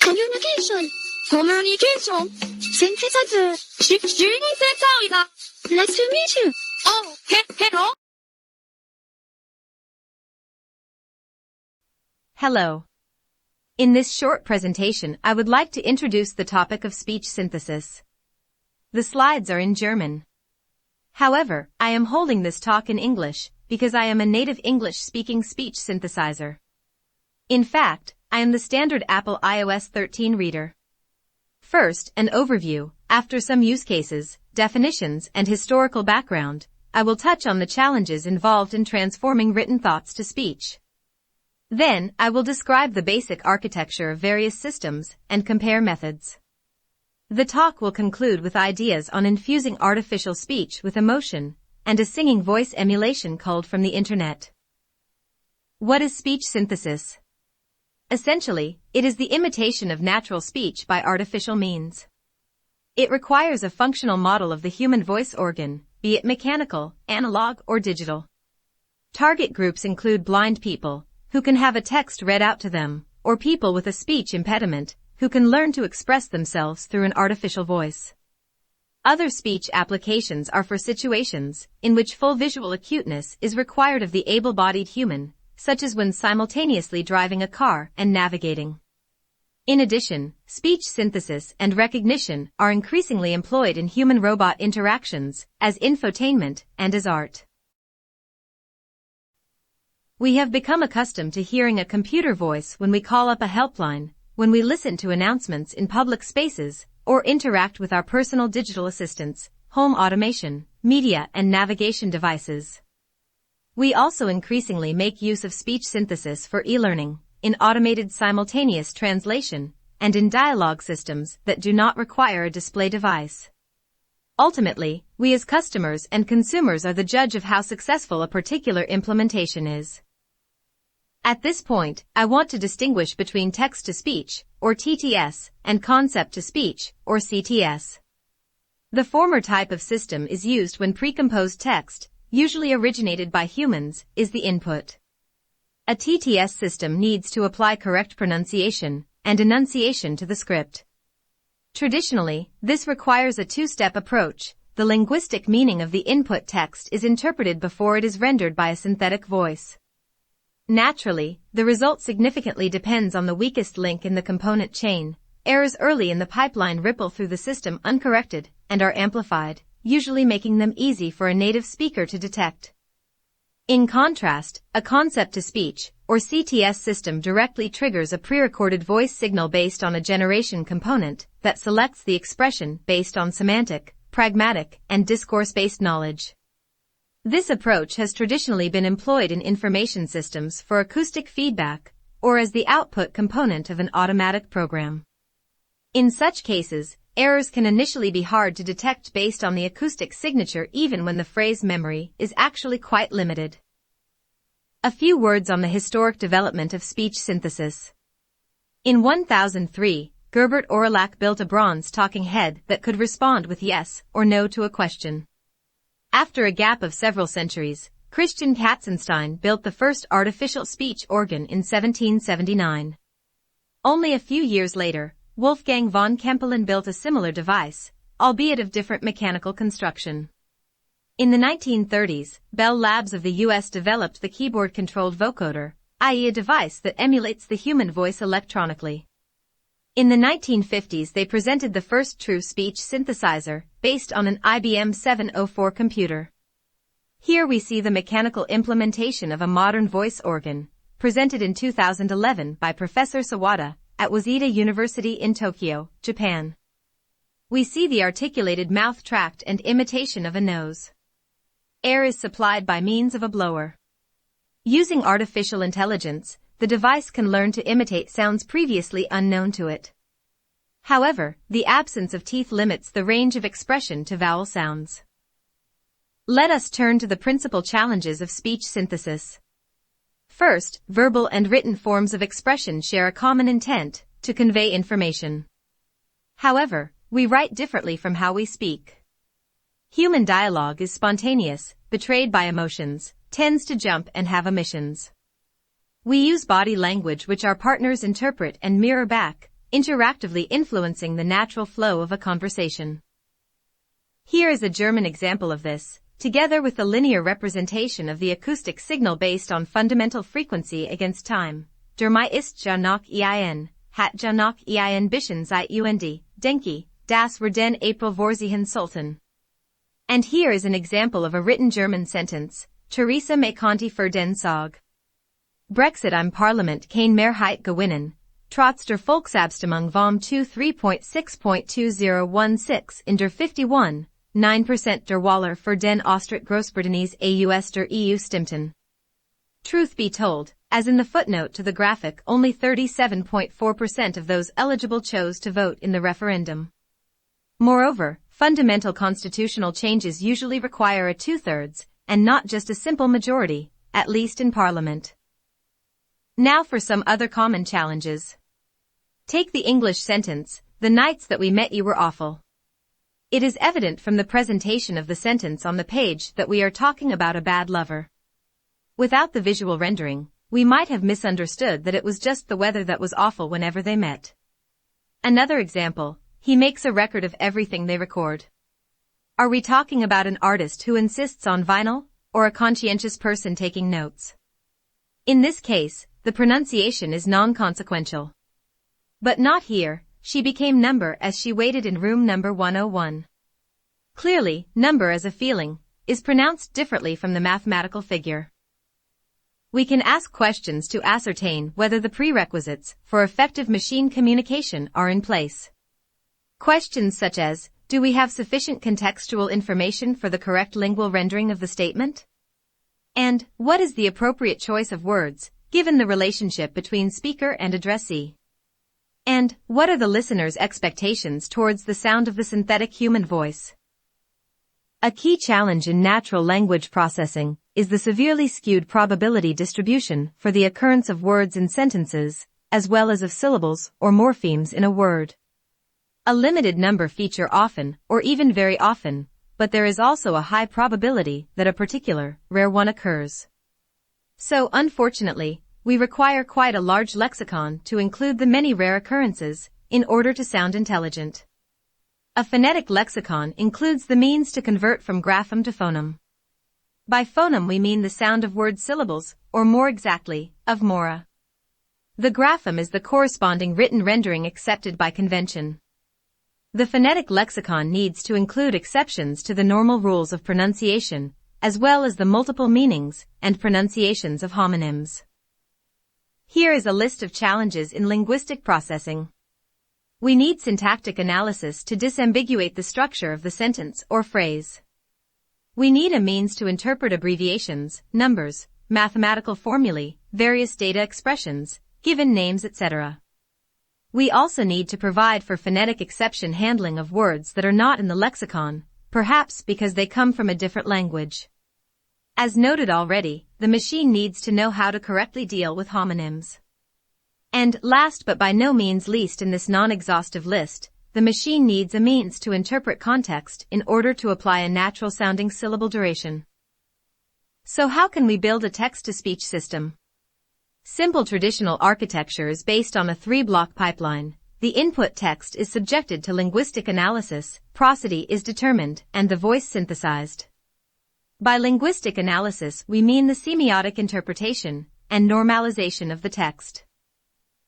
Communication. Synthesizer. Nice to meet you. Oh, hello. Hello. In this short presentation, I would like to introduce the topic of speech synthesis. The slides are in German. However, I am holding this talk in English because I am a native English-speaking speech synthesizer. In fact, I am the standard Apple iOS 13 reader. First, an overview. After some use cases, definitions, and historical background, I will touch on the challenges involved in transforming written thoughts to speech. Then, I will describe the basic architecture of various systems and compare methods. The talk will conclude with ideas on infusing artificial speech with emotion and a singing voice emulation culled from the internet. What is speech synthesis? Essentially, it is the imitation of natural speech by artificial means. It requires a functional model of the human voice organ, be it mechanical, analog, or digital. Target groups include blind people, who can have a text read out to them, or people with a speech impediment, who can learn to express themselves through an artificial voice. Other speech applications are for situations in which full visual acuteness is required of the able-bodied human, such as when simultaneously driving a car and navigating. In addition, speech synthesis and recognition are increasingly employed in human-robot interactions, as infotainment, and as art. We have become accustomed to hearing a computer voice when we call up a helpline, when we listen to announcements in public spaces, or interact with our personal digital assistants, home automation, media, and navigation devices. We also increasingly make use of speech synthesis for e-learning, in automated simultaneous translation, and in dialogue systems that do not require a display device. Ultimately, we as customers and consumers are the judge of how successful a particular implementation is. At this point, I want to distinguish between text-to-speech, or TTS, and concept-to-speech, or CTS. The former type of system is used when precomposed text, usually originated by humans, is the input. A TTS system needs to apply correct pronunciation and enunciation to the script. Traditionally, this requires a two-step approach. The linguistic meaning of the input text is interpreted before it is rendered by a synthetic voice. Naturally, the result significantly depends on the weakest link in the component chain. Errors early in the pipeline ripple through the system uncorrected and are amplified, usually making them easy for a native speaker to detect. In contrast, a concept-to-speech, or CTS system directly triggers a pre-recorded voice signal based on a generation component that selects the expression based on semantic, pragmatic, and discourse-based knowledge. This approach has traditionally been employed in information systems for acoustic feedback, or as the output component of an automatic program. In such cases, errors can initially be hard to detect based on the acoustic signature even when the phrase memory is actually quite limited. A few words on the historic development of speech synthesis. In 1003, Gerbert Aurillac built a bronze talking head that could respond with yes or no to a question. After a gap of several centuries, Christian Katzenstein built the first artificial speech organ in 1779. Only a few years later, Wolfgang von Kempelen built a similar device, albeit of different mechanical construction. In the 1930s, Bell Labs of the US developed the keyboard-controlled vocoder, i.e. a device that emulates the human voice electronically. In the 1950s they presented the first true speech synthesizer, based on an IBM 704 computer. Here we see the mechanical implementation of a modern voice organ, presented in 2011 by Professor Sawada, at Waseda University in Tokyo, Japan. We see the articulated mouth tract and imitation of a nose. Air is supplied by means of a blower. Using artificial intelligence, the device can learn to imitate sounds previously unknown to it. However, the absence of teeth limits the range of expression to vowel sounds. Let us turn to the principal challenges of speech synthesis. First, verbal and written forms of expression share a common intent, to convey information. However, we write differently from how we speak. Human dialogue is spontaneous, betrayed by emotions, tends to jump and have omissions. We use body language which our partners interpret and mirror back, interactively influencing the natural flow of a conversation. Here is a German example of this, together with the linear representation of the acoustic signal based on fundamental frequency against time. Der Mai ist ja noch ein, hat ja noch ein bisschen Zeit und, denke, das werden April vorsehen sollten. And here is an example of a written German sentence, Theresa May konnte für den Sog Brexit im Parlament keine Mehrheit gewinnen, trotz der Volksabstimmung vom 23.6.2016 in der 51,9% der Waller für den Austritt Großbritanniens aus der EU stimmten. Truth be told, as in the footnote to the graphic, only 37.4% of those eligible chose to vote in the referendum. Moreover, fundamental constitutional changes usually require a 2/3, and not just a simple majority, at least in Parliament. Now for some other common challenges. Take the English sentence, the nights that we met you were awful. It is evident from the presentation of the sentence on the page that we are talking about a bad lover. Without the visual rendering, we might have misunderstood that it was just the weather that was awful whenever they met. Another example, he makes a record of everything they record. Are we talking about an artist who insists on vinyl, or a conscientious person taking notes? In this case, the pronunciation is non-consequential. But not here, she became number as she waited in room number 101. Clearly, number as a feeling, is pronounced differently from the mathematical figure. We can ask questions to ascertain whether the prerequisites for effective machine communication are in place. Questions such as, do we have sufficient contextual information for the correct lingual rendering of the statement? And, what is the appropriate choice of words, given the relationship between speaker and addressee? And, what are the listener's expectations towards the sound of the synthetic human voice? A key challenge in natural language processing is the severely skewed probability distribution for the occurrence of words in sentences, as well as of syllables or morphemes in a word. A limited number feature often, or even very often, but there is also a high probability that a particular, rare one occurs. So, unfortunately, we require quite a large lexicon to include the many rare occurrences, in order to sound intelligent. A phonetic lexicon includes the means to convert from grapheme to phoneme. By phoneme we mean the sound of word syllables, or more exactly, of mora. The grapheme is the corresponding written rendering accepted by convention. The phonetic lexicon needs to include exceptions to the normal rules of pronunciation, as well as the multiple meanings and pronunciations of homonyms. Here is a list of challenges in linguistic processing. We need syntactic analysis to disambiguate the structure of the sentence or phrase. We need a means to interpret abbreviations, numbers, mathematical formulae, various data expressions, given names, etc. We also need to provide for phonetic exception handling of words that are not in the lexicon, perhaps because they come from a different language. As noted already, the machine needs to know how to correctly deal with homonyms. And, last but by no means least in this non-exhaustive list, the machine needs a means to interpret context in order to apply a natural-sounding syllable duration. So how can we build a text-to-speech system? Simple traditional architecture is based on a 3-block pipeline. The input text is subjected to linguistic analysis, prosody is determined, and the voice synthesized. By linguistic analysis we mean the semiotic interpretation and normalization of the text.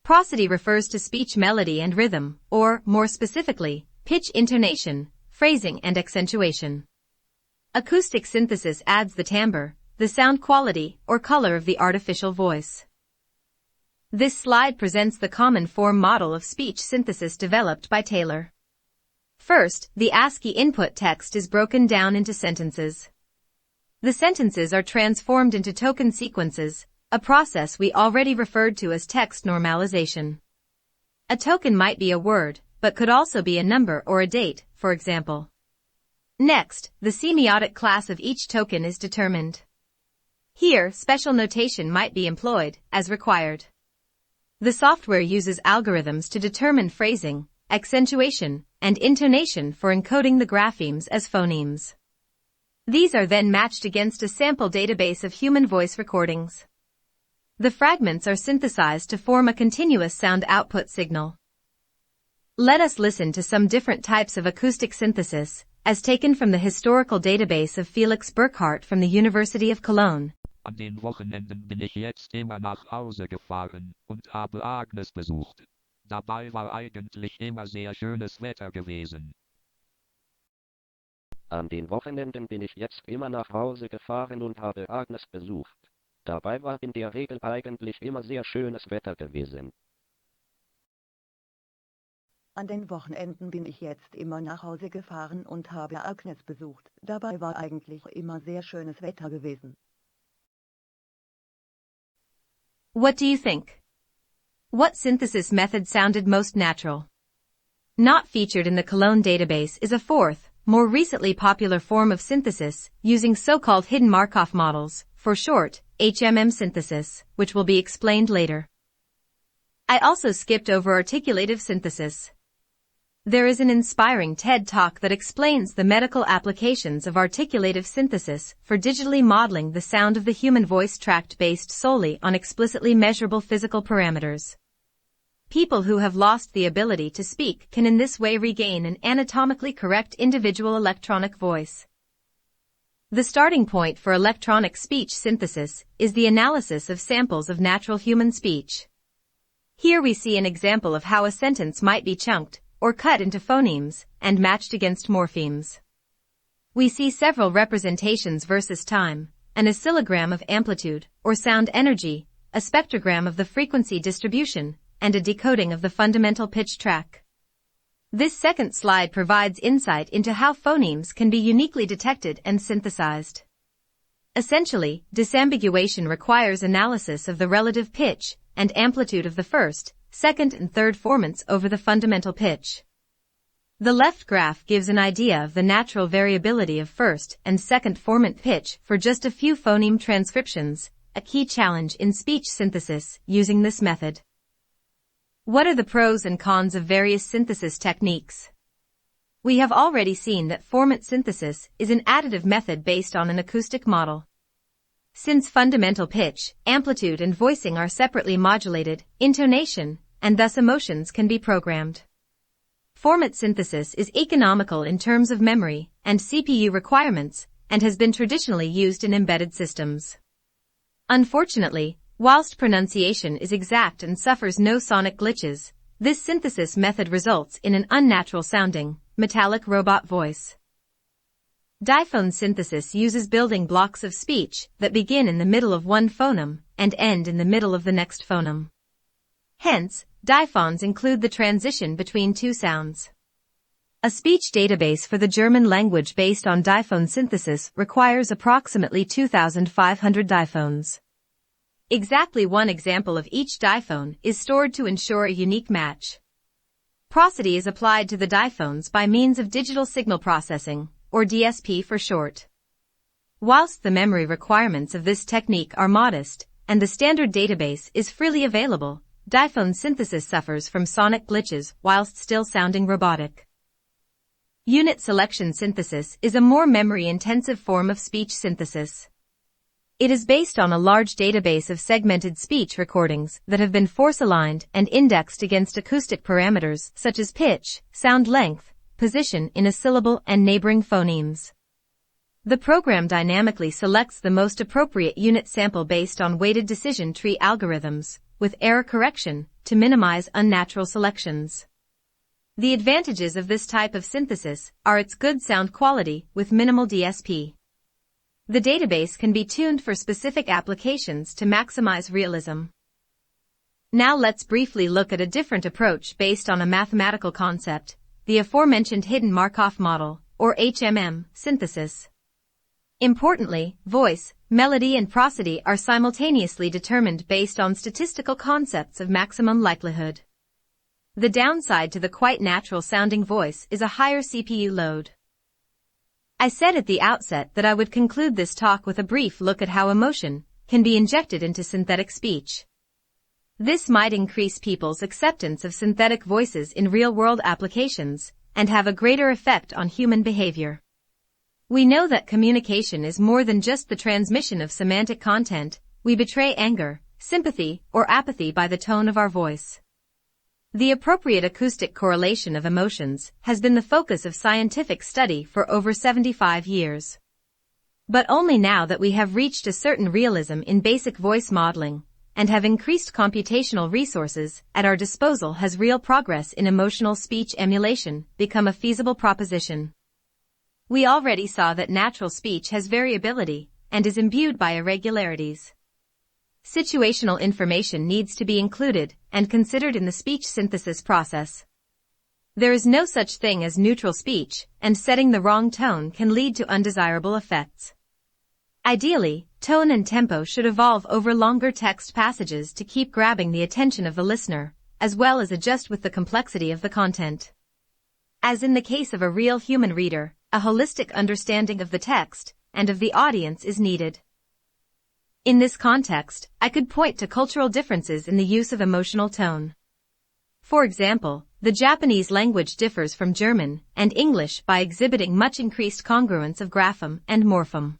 Prosody refers to speech melody and rhythm, or, more specifically, pitch, intonation, phrasing and accentuation. Acoustic synthesis adds the timbre, the sound quality or color of the artificial voice. This slide presents the common form model of speech synthesis developed by Taylor. First, the ASCII input text is broken down into sentences. The sentences are transformed into token sequences, a process we already referred to as text normalization. A token might be a word, but could also be a number or a date, for example. Next, the semiotic class of each token is determined. Here, special notation might be employed, as required. The software uses algorithms to determine phrasing, accentuation, and intonation for encoding the graphemes as phonemes. These are then matched against a sample database of human voice recordings. The fragments are synthesized to form a continuous sound output signal. Let us listen to some different types of acoustic synthesis, as taken from the historical database of Felix Burkhardt from the University of Cologne. An den Wochenenden bin ich jetzt immer nach Hause gefahren und habe Agnes besucht. Dabei war eigentlich immer sehr schönes Wetter gewesen. An den Wochenenden bin ich jetzt immer nach Hause gefahren und habe Agnes besucht. Dabei war in der Regel eigentlich immer sehr schönes Wetter gewesen. An den Wochenenden bin ich jetzt immer nach Hause gefahren und habe Agnes besucht. Dabei war eigentlich immer sehr schönes Wetter gewesen. What do you think? What synthesis method sounded most natural? Not featured in the Cologne database is a fourth, more recently popular form of synthesis, using so-called hidden Markov models, for short, HMM synthesis, which will be explained later. I also skipped over articulative synthesis. There is an inspiring TED Talk that explains the medical applications of articulative synthesis for digitally modeling the sound of the human voice tract based solely on explicitly measurable physical parameters. People who have lost the ability to speak can in this way regain an anatomically correct individual electronic voice. The starting point for electronic speech synthesis is the analysis of samples of natural human speech. Here we see an example of how a sentence might be chunked, or cut into phonemes, and matched against morphemes. We see several representations versus time, an oscillogram of amplitude, or sound energy, a spectrogram of the frequency distribution, and a decoding of the fundamental pitch track. This second slide provides insight into how phonemes can be uniquely detected and synthesized. Essentially, disambiguation requires analysis of the relative pitch and amplitude of the first, second and third formants over the fundamental pitch. The left graph gives an idea of the natural variability of first and second formant pitch for just a few phoneme transcriptions, a key challenge in speech synthesis using this method. What are the pros and cons of various synthesis techniques? We have already seen that formant synthesis is an additive method based on an acoustic model. Since fundamental pitch, amplitude and voicing are separately modulated, intonation, and thus emotions can be programmed. Formant synthesis is economical in terms of memory and CPU requirements and has been traditionally used in embedded systems. Unfortunately, whilst pronunciation is exact and suffers no sonic glitches, this synthesis method results in an unnatural sounding, metallic robot voice. Diphone synthesis uses building blocks of speech that begin in the middle of one phoneme and end in the middle of the next phoneme. Hence, diphones include the transition between two sounds. A speech database for the German language based on diphone synthesis requires approximately 2,500 diphones. Exactly one example of each diphone is stored to ensure a unique match. Prosody is applied to the diphones by means of digital signal processing, or DSP for short. Whilst the memory requirements of this technique are modest, and the standard database is freely available, diphone synthesis suffers from sonic glitches whilst still sounding robotic. Unit selection synthesis is a more memory-intensive form of speech synthesis. It is based on a large database of segmented speech recordings that have been force-aligned and indexed against acoustic parameters such as pitch, sound length, position in a syllable and neighboring phonemes. The program dynamically selects the most appropriate unit sample based on weighted decision tree algorithms, with error correction, to minimize unnatural selections. The advantages of this type of synthesis are its good sound quality with minimal DSP. The database can be tuned for specific applications to maximize realism. Now let's briefly look at a different approach based on a mathematical concept, the aforementioned hidden Markov model, or HMM, synthesis. Importantly, voice, melody and prosody are simultaneously determined based on statistical concepts of maximum likelihood. The downside to the quite natural-sounding voice is a higher CPU load. I said at the outset that I would conclude this talk with a brief look at how emotion can be injected into synthetic speech. This might increase people's acceptance of synthetic voices in real-world applications and have a greater effect on human behavior. We know that communication is more than just the transmission of semantic content. We betray anger, sympathy, or apathy by the tone of our voice. The appropriate acoustic correlation of emotions has been the focus of scientific study for over 75 years. But only now that we have reached a certain realism in basic voice modeling and have increased computational resources at our disposal has real progress in emotional speech emulation become a feasible proposition. We already saw that natural speech has variability and is imbued by irregularities. Situational information needs to be included and considered in the speech synthesis process. There is no such thing as neutral speech, and setting the wrong tone can lead to undesirable effects. Ideally, tone and tempo should evolve over longer text passages to keep grabbing the attention of the listener, as well as adjust with the complexity of the content. As in the case of a real human reader, a holistic understanding of the text and of the audience is needed. In this context, I could point to cultural differences in the use of emotional tone. For example, the Japanese language differs from German and English by exhibiting much increased congruence of grapheme and morpheme.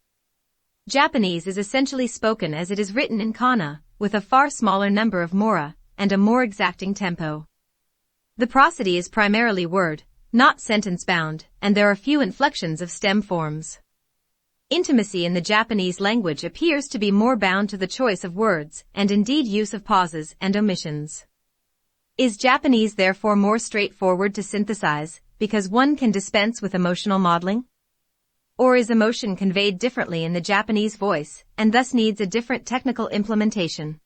Japanese is essentially spoken as it is written in kana, with a far smaller number of mora and a more exacting tempo. The prosody is primarily word, not sentence-bound, and there are few inflections of stem forms. Intimacy in the Japanese language appears to be more bound to the choice of words and indeed use of pauses and omissions. Is Japanese therefore more straightforward to synthesize because one can dispense with emotional modeling? Or is emotion conveyed differently in the Japanese voice and thus needs a different technical implementation?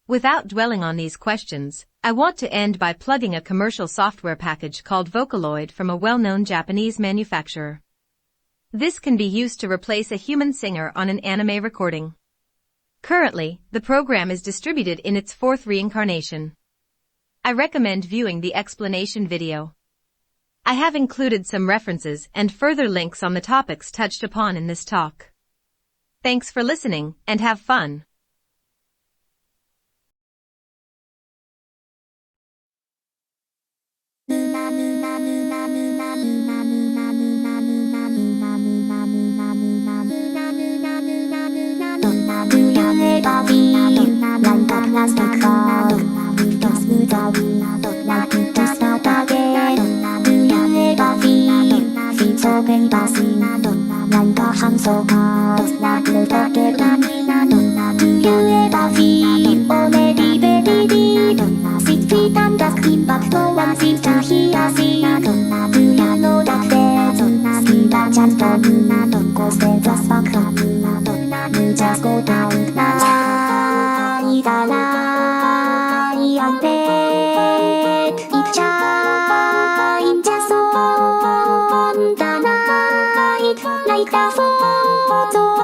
Without dwelling on these questions, I want to end by plugging a commercial software package called Vocaloid from a well-known Japanese manufacturer. This can be used to replace a human singer on an anime recording. Currently, the program is distributed in its 4th reincarnation. I recommend viewing the explanation video. I have included some references and further links on the topics touched upon in this talk. Thanks for listening and have fun. Just go down, lie, on bed. It's shine just on the night, like the photo